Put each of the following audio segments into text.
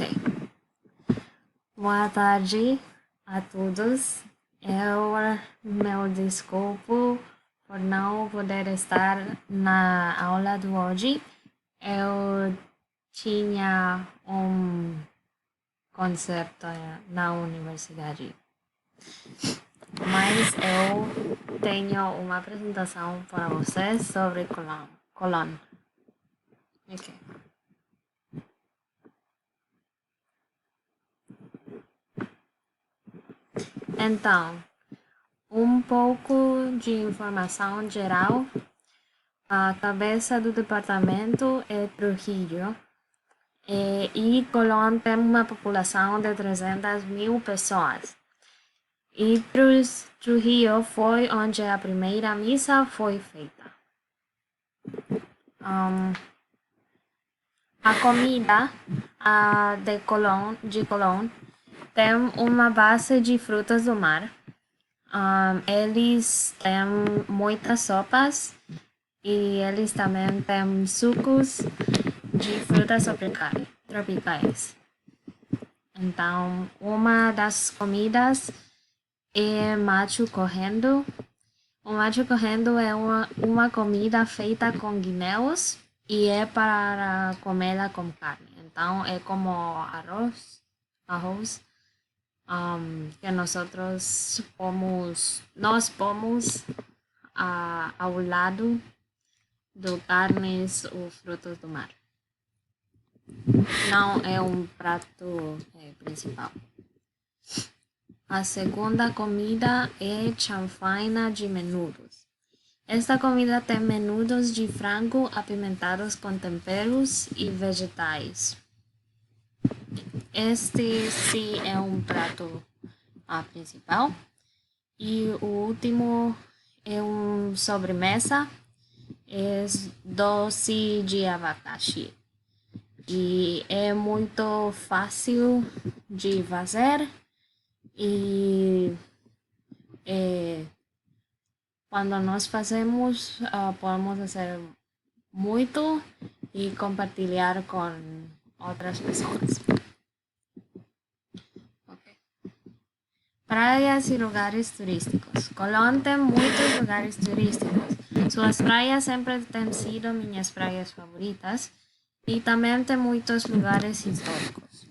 Ok. Boa tarde a todos. Eu me desculpo por não poder estar na aula de hoje. Eu tinha concerto na universidade. Mas eu tenho uma apresentação para vocês sobre Colón. Ok. Então, um pouco de informação geral. A cabeça do departamento é Trujillo. E Colón tem uma população de 300 mil pessoas. E Trujillo foi onde a primeira missa foi feita. A comida de Colón tem uma base de frutas do mar. Eles têm muitas sopas e eles também têm sucos de frutas tropicais. Então, uma das comidas é macho correndo. O macho correndo é uma comida feita com guineus e é para comê-la com carne. Então, é como arroz que nós pomos ao lado do carnes ou frutos do mar. Não é um prato principal. A segunda comida é chanfaina de menudos. Esta comida tem menudos de frango apimentados com temperos e vegetais. Este sim é um prato principal. E o último é uma sobremesa, é doce de abacaxi. E é muito fácil de fazer e quando nós fazemos, podemos fazer muito e compartilhar com outras pessoas. Okay. Praias e lugares turísticos. Colón tem muitos lugares turísticos. Suas praias sempre têm sido minhas praias favoritas. E também tem muitos lugares históricos.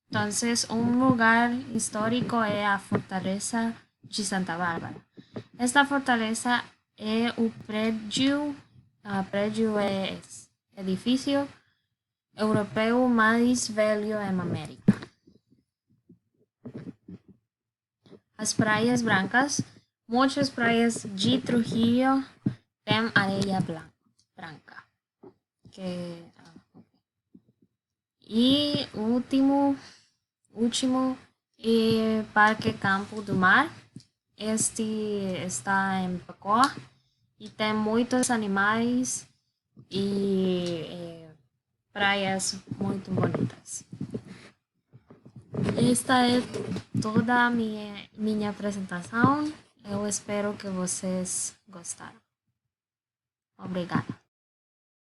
Então, um lugar histórico é a Fortaleza de Santa Bárbara. Esta fortaleza é o prédio é edifício europeu mais velho em América. As praias brancas. Muitas praias de Trujillo têm areia branca. E o último é Parque Campo do Mar. Este está em Pacó e tem muitos animais e praias muito bonitas. Esta é toda a minha apresentação. Eu espero que vocês gostaram. Obrigada.